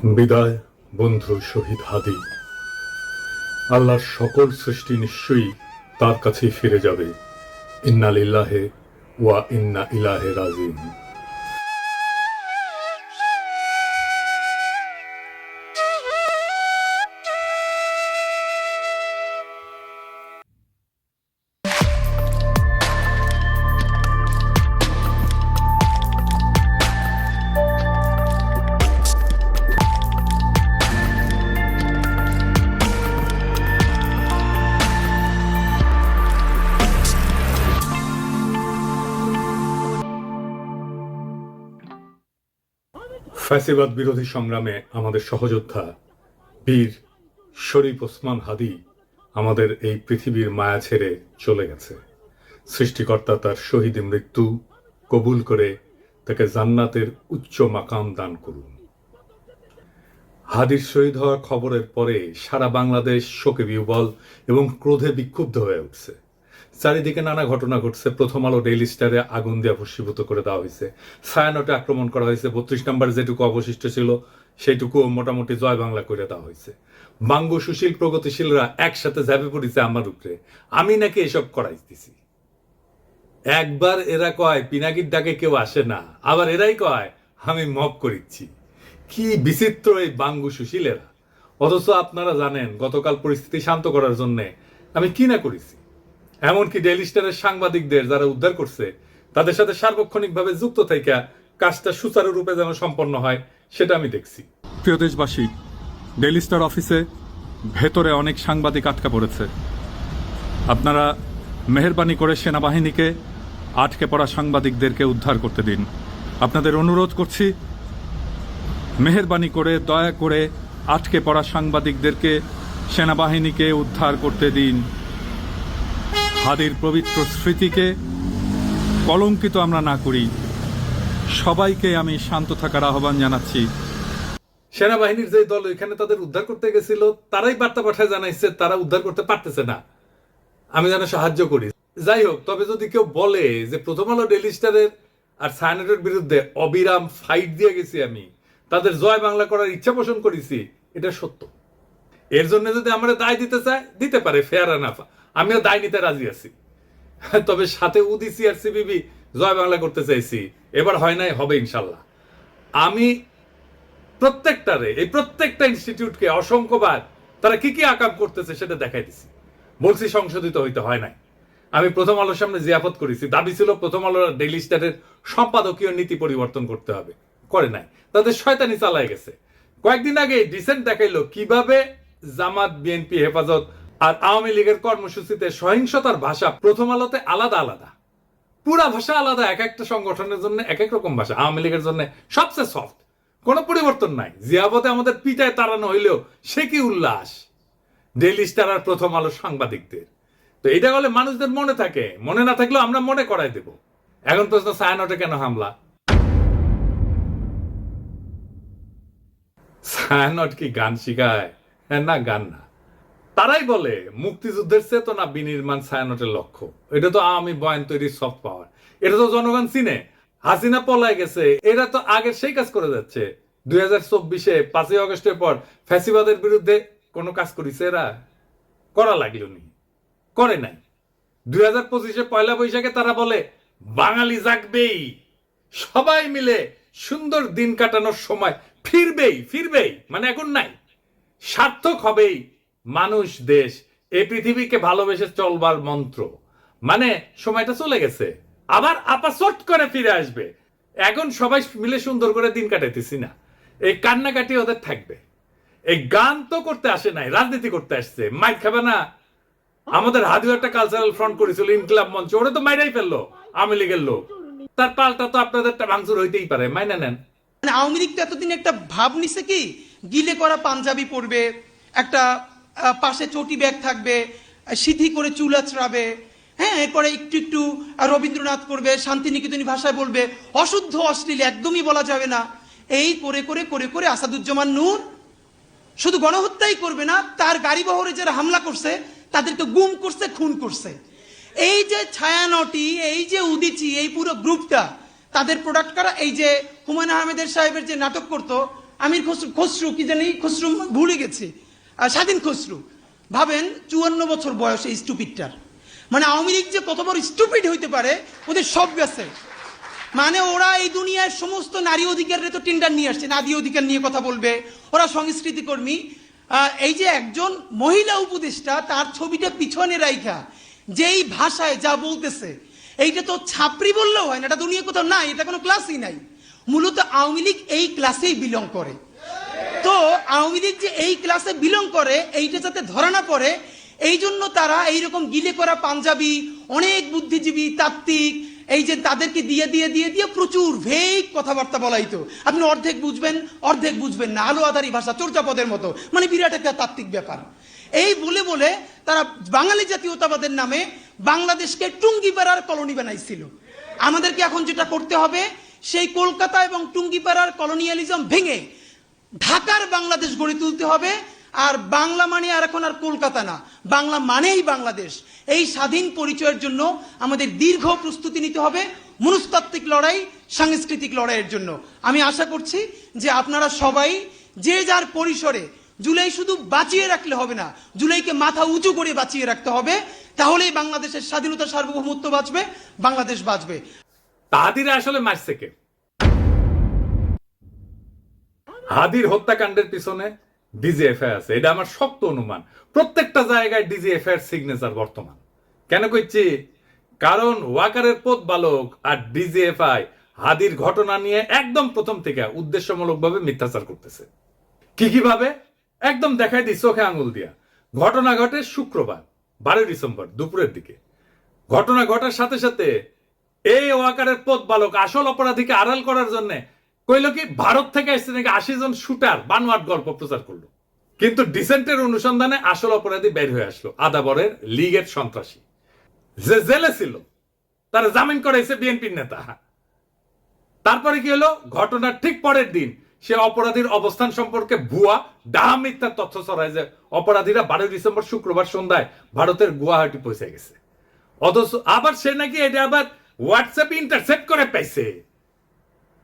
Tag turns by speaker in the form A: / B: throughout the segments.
A: বিদায় বন্ধু শহীদ হাদি। আল্লাহর সকল সৃষ্টি নিশ্চয়ই তার কাছেই ফিরে যাবে। ইন্না লিল্লাহি ওয়া ইন্না ইলাইহি রাজিউন। ফ্যাসিবাদ বিরোধী সংগ্রামে আমাদের সহযোদ্ধা বীর শরীফ ওসমান হাদি আমাদের এই পৃথিবীর মায়া ছেড়ে চলে গেছে। সৃষ্টিকর্তা তার শহীদ মৃত্যু কবুল করে তাকে জান্নাতের উচ্চ মাকাম দান করুন। হাদির শহীদ হওয়ার খবরের পরে সারা বাংলাদেশ শোকে বিহ্বল এবং ক্রোধে বিক্ষুব্ধ হয়ে উঠছে। চারিদিকে নানা ঘটনা ঘটছে। প্রথম আলো ডেইলি স্টারে আগুন দিয়ে ভস্মীভূত করে দেওয়া হয়েছে। ছায়ানটে আক্রমণ করা হয়েছে। 32 নম্বর যেটুকু অবশিষ্ট ছিল সেইটুকু মোটামুটি জয় বাংলা করে দেওয়া হয়েছে। বাঙ্গু সুশীল প্রগতিশীলরা একসাথে ঝাঁপে পড়েছে আমার উপরে, আমি নাকি এসব করাইতেছি। একবার এরা কয় পিনাকির ডাকে কেউ আসে না, আবার এরাই কয় আমি মব করিচ্ছি। কি বিচিত্র এই বাঙ্গু সুশীলেরা। অথচ আপনারা জানেন গতকাল পরিস্থিতি শান্ত করার জন্য আমি কি না করেছি। এমনকি ডেইলি স্টারের সাংবাদিকদের যারা উদ্ধার করছে তাদের সাথে সার্বক্ষণিকভাবে যুক্ত থেকে কাজটা সুচারুরূপে যেন সম্পন্ন হয় সেটা আমি দেখছি। প্রিয় দেশবাসী, ডেইলি স্টার অফিসে ভেতরে অনেক সাংবাদিক আটকা পড়েছে। আপনারা মেহেরবানি করে সেনাবাহিনীকে আটকে পড়া সাংবাদিকদেরকে উদ্ধার করতে দিন। আপনাদের অনুরোধ করছি, মেহেরবানি করে দয়া করে আটকে পড়া সাংবাদিকদেরকে সেনাবাহিনীকে উদ্ধার করতে দিন। হাদির পবিত্র স্মৃতিকে কলঙ্কিত আমরা না করি। সবাইকে আমি শান্ত থাকার আহ্বান জানাচ্ছি। সেনাবাহিনীর যে দল এখানে তাদের উদ্ধার করতে গেছিল তারাই বার্তা পাঠায় জানাইছে তারা উদ্ধার করতে পারতেছে না, আমি যেন সাহায্য করি। যাই হোক, তবে যদি কেউ বলে যে প্রথম আলো ডেইলি স্টারের আর ছায়ানটের বিরুদ্ধে অবিরাম ফাইট দিয়ে গেছি, আমি তাদের জয় বাংলা করার ইচ্ছা পোষণ করেছি, এটা সত্য। এর জন্য যদি আমরা দায় দিতে চাই দিতে পারে, ফেয়ার এনাফ, আমিও দায় নিতে রাজি আছি। তবে সাথে উদিসি আর সিবিবি জয় বাংলা করতে চাইছি, এবার হয় নাই, হবে ইনশাল্লাহ। আমি প্রত্যেকটা ইনস্টিটিউটকে অসংখ্যবার তারা কি কি আকাম করতেছে সেটা দেখাই দিছি। বলছি সংশোধিত হইতে হয় নাই। আমি প্রথম আলোর সামনে জিয়াফত করেছি, দাবি ছিল প্রথম আলোর ডেইলি স্টারের সম্পাদকীয় নীতি পরিবর্তন করতে হবে, করে নাই। তাদের শয়তানি চালায় গেছে। কয়েকদিন আগে ডিসেন্ট দেখাইলো কিভাবে জামাত, বিএনপি, হেফাজত আর আওয়ামী লীগের কর্মসূচিতে সহিংসতার ভাষা প্রথম আলোতে আলাদা আলাদা, পুরা ভাষা আলাদা। এক একটা সংগঠনের জন্য এক এক রকম ভাষা। আওয়ামী লীগের জন্য সবচেয়ে সফট, কোনো পরিবর্তন নাই। জিয়াবতে আমাদের পিটায় তাড়ানো হইলেও সে কি উল্লাস ডেইলি স্টার আর প্রথম আলো সাংবাদিকদের। তো এটা বলে মানুষদের মনে থাকে, মনে না থাকলেও আমরা মনে করাই দেব। এখন প্রশ্ন, ছায়ানটে কেন হামলা? ছায়ানট কি গান শিখায়? না, গান না। তারাই বলে মুক্তিযুদ্ধের চেতনা বিনির্মাণ ছায়ানটের লক্ষ্য। এটা তো আওয়ামী বয়ান তৈরির সফট পাওয়ার। এটা তো জনগণ চিনে। হাসিনা পলায় গেছে, এরা তো আগের সেই কাজ করে যাচ্ছে। 2024-এ 5ই আগস্টের পর ফ্যাসিবাদের বিরুদ্ধে কোনো কাজ করেছে এরা? করা লাগলো নি, করে নাই। 2025-এ পয়লা বৈশাখে তারা বলে বাঙালি জাগবেই, সবাই মিলে সুন্দর দিন কাটানোর সময় ফিরবেই, মানে এখন নাই, সার্থক হবেই মানুষ, দেশ, এই পৃথিবীকে ভালোবেসে চলবার মন্ত্র। মানে সময়টা চলে গেছে, আবার আপাচট করে ফিরে আসবে। এখন সবাই মিলে সুন্দর করে দিন কাটাইতেছি না, এই কান্নাকাটি ওদের থাকবে। এই গান তো করতে আসে নাই, রাজনীতি করতে আসছে। মাইর খাবে না? আমাদের হাদিও একটা কালচারাল ফ্রন্ট করেছিল, ইনকিলাব মঞ্চ, ওরা তো মাইরাই ফেললো আওয়ামী লীগের লোক। তার পাল্টা তো আপনাদের ভাঙচুর হইতেই পারে, মাইনা নেন।
B: আওয়ামী লীগ তো এতদিন একটা ভাব নিছে কি, গিলে করা পাঞ্জাবি পরবে, একটা পাশে চটি ব্যাগ থাকবে, সিধি করে চুল আঁচড়াবে, হ্যাঁ, এরপরে একটু একটু রবীন্দ্রনাথ করবে, শান্তিনিকেতনী ভাষায় বলবে, অশুদ্ধ অশ্লীল একদমই বলা যাবে না। এই করে করে করে করে আসাদুজ্জামান নূর শুধু গণহত্যাই করবে না, তার গাড়ি বহরে যারা হামলা করছে তাদেরকে গুম করছে, খুন করছে। এই যে ছায়ানটি, এই যে উদিচি, এই পুরো গ্রুপটা, তাদের প্রোডাক্ট কারা? এই যে হুমায়ুন আহমেদের সাহেবের যে নাটক করতো, আমির খসরু, খসরু কি জানি, খসরু ভুলে গেছি, স্বাধীন খসরু। ভাবেন 54 বছর বয়স এই স্টুপিডটার। মানে আওয়ামী লীগ যে কত বড় স্টুপিড হইতে পারে, ওদের সব গেছে। মানে ওরা এই দুনিয়ার সমস্ত নারী অধিকারের তো টেন্ডার নিয়ে আসছে, নারী অধিকার নিয়ে কথা বলবে, ওরা সংস্কৃতি কর্মী। এই যে একজন মহিলা উপদেষ্টা, তার ছবিটা পিছনে রাইখা যেই ভাষায় যা বলতেছে, এইটা তো ছাপরি বললেও হয় না, এটা দুনিয়া কোথাও নাই, এটা কোনো ক্লাসই নাই। মূলত আওয়ামী লীগ এই ক্লাসেই বিলং করে। তো আওয়ামী লীগ যে এই ক্লাসে বিলং করে, এইটা যাতে ধরা না পড়ে, এই জন্য তারা এইরকম গিলে করা পাঞ্জাবি, অনেক বুদ্ধিজীবী তাত্ত্বিক, এই যে তাদেরকে দিয়ে দিয়ে দিয়ে দিয়ে প্রচুর ভেগ কথাবার্তা বলাইতো। আপনি অর্ধেক বুঝবেন, অর্ধেক বুঝবেন না, আলো আধারি ভাষা, চর্যাপদের মতো, মানে বিরাট একটা তাত্ত্বিক ব্যাপার। এই বলে বলে তারা বাঙালি জাতীয়তাবাদের নামে বাংলাদেশকে টুঙ্গিপাড়ার কলোনি বানাইছিল। আমাদেরকে এখন যেটা করতে হবে, সেই কলকাতা এবং টুঙ্গিপাড়ার কলোনিয়ালিজম ভেঙে ঢাকার বাংলাদেশ গড়ে তুলতে হবে। আর বাংলা মানে আর এখন আর কলকাতা না, বাংলা মানেই বাংলাদেশ। এই স্বাধীন পরিচয়ের জন্য আমাদের দীর্ঘ প্রস্তুতি নিতে হবে, মনস্তাত্ত্বিক লড়াই, সাংস্কৃতিক লড়াইয়ের জন্য। আমি আশা করছি যে আপনারা সবাই যে যার পরিসরে, জুলাই শুধু বাঁচিয়ে রাখলে হবে না, জুলাইকে মাথা উঁচু করে বাঁচিয়ে রাখতে হবে। তাহলেই বাংলাদেশের স্বাধীনতা, সার্বভৌমত্ব বাঁচবে, বাংলাদেশ বাঁচবে।
A: হাদিরা আসলে মারছে কে? হাদির হত্যাকাণ্ডের পিছনে ডিজিএফআই আছে, এটা আমার শক্ত অনুমান। প্রত্যেকটা জায়গায় ডিজিএফআই এর সিগনেচার বর্তমান। কেন কইছি? কারণ ওয়াকারের পথ বালক আর ডিজিএফআই হাদির ঘটনা নিয়ে একদম প্রথম থেকে উদ্দেশ্যমূলকভাবে মিথ্যাচার করতেছে। কিভাবে? একদম দেখাই দিই চোখে আঙুল দিয়া। ঘটনা ঘটে শুক্রবার 12 ডিসেম্বর দুপুরের দিকে। ঘটনা ঘটার সাথে সাথে এই ওয়াকারের পথ বালক আসল অপরাধীকে আড়াল করার জন্য কইল কি ভারত থেকে আসছে নাকি 80 জন শুটার বানোয়াট গল্প প্রচার করলো। কিন্তু ডিসেন্টের অনুসন্ধানে আসল অপরাধী বের হয়ে আসলো, আদাবরের লীগের সন্ত্রাসী যে জেলে ছিল, তার জামিন করাইছে বিএনপির নেতা। তারপরে কি হলো? ঘটনার ঠিক পরের দিন সে অপরাধীর অবস্থান সম্পর্কে ভুয়া ডাহা মিথ্যা তথ্য ছড়ায় যে অপরাধীরা 12 ডিসেম্বর শুক্রবার সন্ধ্যায় ভারতের গুয়াহাটি পৌঁছে গেছে। অথচ আবার সে নাকি এটা আবার হোয়াটসঅ্যাপ ইন্টারসেপ্ট করে পাইছে।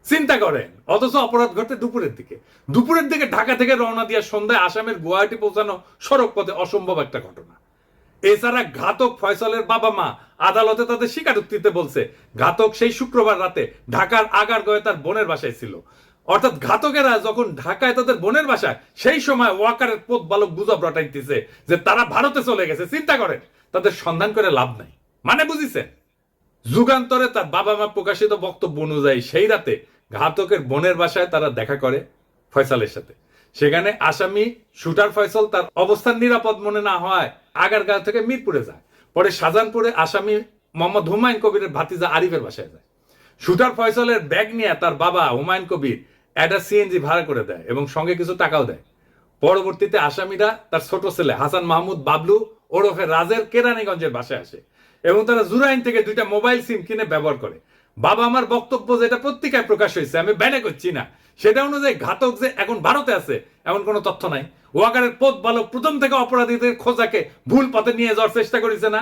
A: চিন্তা করেন। অথচ অপরাধ ঘটে দুপুরের দিকে। দুপুরের দিকে ঢাকা থেকে রওনা দিয়ে সন্ধ্যায় আসামের গুয়াহাটি পৌঁছানো সড়ক পথে অসম্ভব একটা ঘটনা। এছাড়া ঘাতক ফয়সালের বাবা মা আদালতে তাদের স্বীকারোক্তিতে বলছে ঘাতক সেই শুক্রবার রাতে ঢাকার আগারগাঁওয়ে তার বোনের বাসায় ছিল। অর্থাৎ ঘাতকেরা যখন ঢাকায় তাদের বোনের বাসায়, সেই সময় ওয়াকারের পথ বালক গুজব রটাইতেছে যে তারা ভারতে চলে গেছে। চিন্তা করেন, তাদের সন্ধান করে লাভ নাই। মানে বুঝিছেন? যুগান্তরে তার বাবা মা প্রকাশিত বক্তব্য অনুযায়ী সেই রাতে ঘাতকের বোনের বাসায় তারা দেখা করে ফয়সালের সাথে। সেখানে আসামি শুটার ফয়সাল তার অবস্থান নিরাপদ মনে না হয় আগারগাঁও থেকে মিরপুরে যায়। পরে শাহজাহানপুরে আসামি মোহাম্মদ হুমায়ুন কবিরের ভাতিজা আরিফের বাসায় যায়। শুটার ফয়সালের ব্যাগ নিয়ে তার বাবা হুমায়ুন কবির একটা সিএনজি ভাড়া করে দেয় এবং সঙ্গে কিছু টাকাও দেয়। পরবর্তীতে আসামিরা তার ছোট ছেলে হাসান মাহমুদ বাবলু ওরফে রাজের কেরানীগঞ্জের বাসায় আসে এবং তারা জুরাইন থেকে 2টা মোবাইল সিম কিনে ব্যবহার করে। বাবা আমার বক্তব্য যেটা পত্রিকায় প্রকাশ হয়েছে, আমি ব্যানে করছি না, সেটা অনুযায়ী ঘাতক যে এখন ভারতে আছে এমন কোনো তথ্য নাই। ওয়াকারের পথ বালক প্রথম থেকে অপরাধীদের খোঁজাকে ভুল পথে নিয়ে যাওয়ার চেষ্টা করেছে না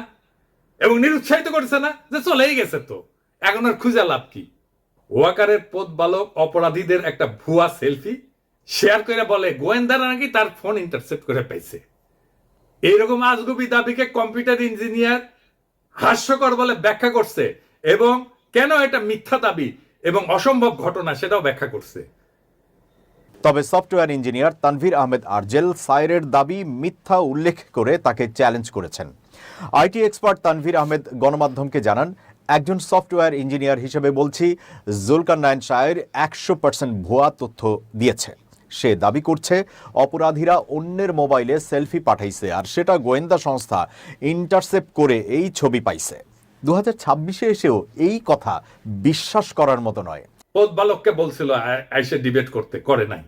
A: এবং নিরুৎসাহিত করেছে না যে চলেই গেছে, তো এখন আর খুঁজে লাভ কি? ওয়াকারের পথ বালক অপরাধীদের একটা ভুয়া সেলফি শেয়ার করে বলে গোয়েন্দারা নাকি তার ফোন ইন্টারসেপ্ট করে পাইছে। এইরকম আজগুবি দাবিকে কম্পিউটার ইঞ্জিনিয়ার হাস্যকর বলে ব্যাখ্যা করছে এবং কেন এটা মিথ্যা দাবি এবং অসম্ভব ঘটনা সেটাও ব্যাখ্যা করছে।
C: তবে সফটওয়্যার ইঞ্জিনিয়ার তানভীর আহমেদ আরজেল সাইরের দাবি মিথ্যা উল্লেখ করে তাকে চ্যালেঞ্জ করেছেন। আইটি এক্সপার্ট তানভীর আহমেদ গণমাধ্যমকে জানান, একজন সফটওয়্যার ইঞ্জিনিয়ার হিসেবে বলছি, জুলকারনাইন সায়ের 100% ভুয়া তথ্য দিয়েছে। সে দাবি করছে অপরাধীরা অন্যের মোবাইলে সেলফি পাঠাইছে আর সেটা গোয়েন্দা সংস্থা ইন্টারসেপ্ট করে এই ছবি পাইছে। 2026-এ এসেও এই কথা বিশ্বাস করার মতো নয়।
A: পথ বালককে বলছিল আইসে ডিবেট করতে, করে নাই।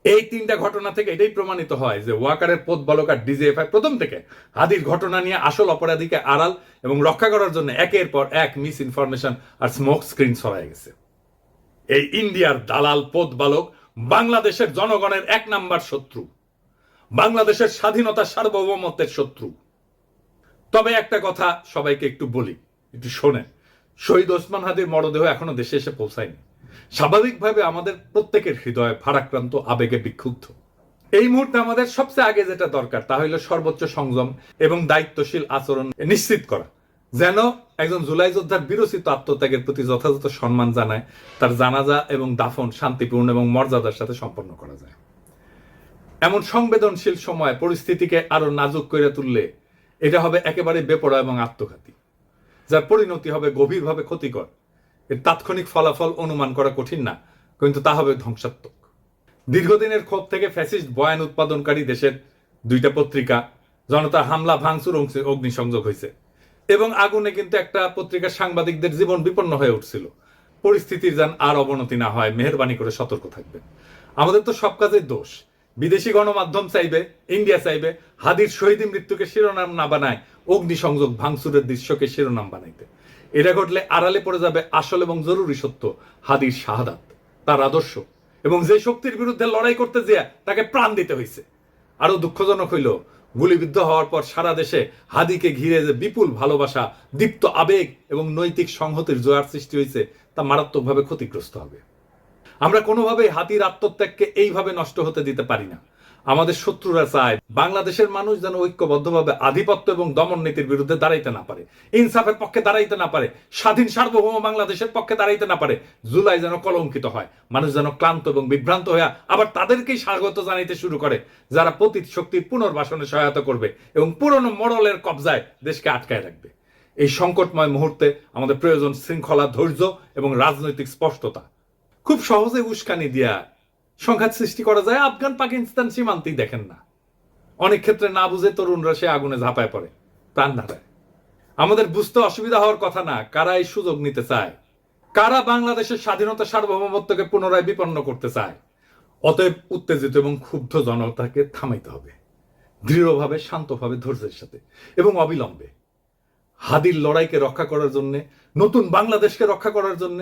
A: এই 3টা ঘটনা থেকে এটাই প্রমাণিত হয় যে ওয়াকারের পথ বালক আর ডিজিএফআই প্রথম থেকে হাদির ঘটনা নিয়ে আসল অপরাধীকে আড়াল এবং রক্ষা করার জন্য একের পর এক মিস ইনফরমেশন আর স্মোক স্ক্রিন ছড়ায় গেছে। এই ইন্ডিয়ার দালাল পথ বালক বাংলাদেশের জনগণের 1 নাম্বার শত্রু, বাংলাদেশের স্বাধীনতা সার্বভৌমত্বের শত্রু। তবে একটা কথা সবাইকে একটু বলি, একটু শোনেন। শহীদ ওসমান হাদির মরদেহ এখনো দেশে এসে পৌঁছায়নি। স্বাভাবিকভাবে আমাদের প্রত্যেকের হৃদয় ভারাক্রান্ত, আবেগে বিক্ষুব্ধ। এই মুহূর্তে আমাদের সবচেয়ে আগে যেটা দরকার তা হলো সর্বোচ্চ সংযম এবং দায়িত্বশীল আচরণ নিশ্চিত করা, যেন একজন জুলাই যোদ্ধার বিরচিত আত্মত্যাগের প্রতি যথাযথ সম্মান জানায় তার জানাজা এবং দাফন শান্তিপূর্ণ এবং মর্যাদার সাথে সম্পন্ন করা যায়। এমন সংবেদনশীল সময় পরিস্থিতিকে আরো নাজুক করে তুললে এটা হবে একেবারে বেপরোয়া এবং আত্মঘাতী, যার পরিণতি হবে গভীরভাবে ক্ষতিকর। এর তাৎক্ষণিক ফলাফল অনুমান করা কঠিন না, কিন্তু তা হবে ধ্বংসাত্মক। দীর্ঘদিনের ক্ষোভ থেকে ফ্যাসিস্ট বয়ান উৎপাদনকারী দেশের দুইটা পত্রিকা জনতার হামলা, ভাঙচুর, অগ্নিসংযোগ হয়েছে এবং আগুনে কিন্তু একটা পত্রিকার সাংবাদিকদের জীবন বিপন্ন হয়ে উঠছিল। পরিস্থিতির যেন আর অবনতি না হয়, মেহেরবানি করে সতর্ক থাকবেন। আমাদের তো সব কাজের দোষ। বিদেশি গণমাধ্যম চাইবে, ইন্ডিয়া চাইবে হাদির শহীদ মৃত্যুকে শিরোনাম না বানায় অগ্নিসংযোগ, ভাঙচুরের দৃশ্যকে শিরোনাম বানাইতে। এটা ঘটলে আড়ালে পড়ে যাবে আসল এবং জরুরি সত্য, হাদির শাহাদাত, তার আদর্শ, এবং যে শক্তির বিরুদ্ধে লড়াই করতে যেয়ে তাকে প্রাণ দিতে হয়েছে। আরো দুঃখজনক হইল, গুলিবিদ্ধ হওয়ার পর সারা দেশে হাদিকে ঘিরে যে বিপুল ভালোবাসা, দীপ্ত আবেগ এবং নৈতিক সংহতির জোয়ার সৃষ্টি হয়েছে তা মারাত্মকভাবে ক্ষতিগ্রস্ত হবে। আমরা কোনোভাবেই হাদির আত্মত্যাগকে এইভাবে নষ্ট হতে দিতে পারি না। আমাদের শত্রুরা চায় বাংলাদেশের মানুষ যেন ঐক্যবদ্ধভাবে আধিপত্য এবং দমন নীতির বিরুদ্ধে দাঁড়াইতে না পারে, ইনসাফের পক্ষে দাঁড়াইতে না পারে, স্বাধীন সার্বভৌম বাংলাদেশের পক্ষে দাঁড়াইতে না পারে। জুলাই যেন কলঙ্কিত হয়, মানুষ যেন ক্লান্ত এবং বিভ্রান্ত হয়ে আবার তাদেরকেই স্বাগত জানাইতে শুরু করে যারা পতিত শক্তির পুনর্বাসনে সহায়তা করবে এবং পুরনো মোড়লের কবজায় দেশকে আটকায় রাখবে। এই সংকটময় মুহূর্তে আমাদের প্রয়োজন শৃঙ্খলা, ধৈর্য এবং রাজনৈতিক স্পষ্টতা। খুব সহজে উস্কানি দিয়া সংঘাত সৃষ্টি করা যায়। আফগান পাকিস্তান সীমান্তেই দেখেন না, অনেক ক্ষেত্রে না বুঝে তরুণরা সে আগুনে ঝাঁপায় পড়ে, প্রাণ হারায়। আমাদের বুঝতে অসুবিধা হওয়ার কথা না কারা এই সুযোগ নিতে চায়, কারা বাংলাদেশের স্বাধীনতা সার্বভৌমত্বকে পুনরায় বিপন্ন করতে চায়। অতএব উত্তেজিত এবং ক্ষুব্ধ জনতাকে থামাইতে হবে, দৃঢ়ভাবে, শান্তভাবে, ধৈর্যের সাথে এবং অবিলম্বে। হাদির লড়াইকে রক্ষা করার জন্য, নতুন বাংলাদেশকে রক্ষা করার জন্য,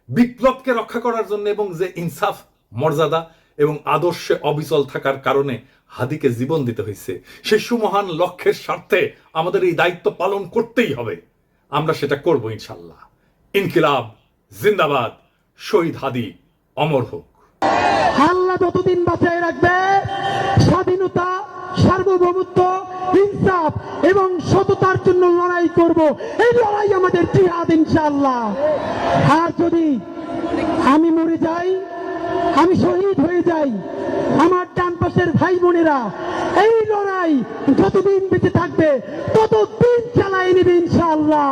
A: বিপ্লবকে রক্ষা করার জন্য এবং যে ইনসাফ, মর্যাদা এবং আদর্শে অবিচল থাকার কারণে হাদিকে জীবন দিতে হয়েছে, সেই সুমহান লক্ষ্যের স্বার্থে আমাদের এই দায়িত্ব পালন করতেই হবে। আমরা সেটা করব ইনশাল্লাহ। ইনকিলাব জিন্দাবাদ, শহীদ হাদি অমর হোক।
D: আল্লাহ যতদিন বাঁচায় রাখবে, স্বাধীনতা, সার্বভৌমত্ব, ইনসাফ এবং সততার জন্য লড়াই করব। এই লড়াই আমাদের জিহাদ ইনশাআল্লাহ। আর যদি আমি মরে যাই, আমি শহীদ হয়ে যাই, আমার ডান পাশের ভাই বোনেরা এই লড়াই যতদিন বেঁচে থাকবে ততদিন চালাই নেবে ইনশাআল্লাহ।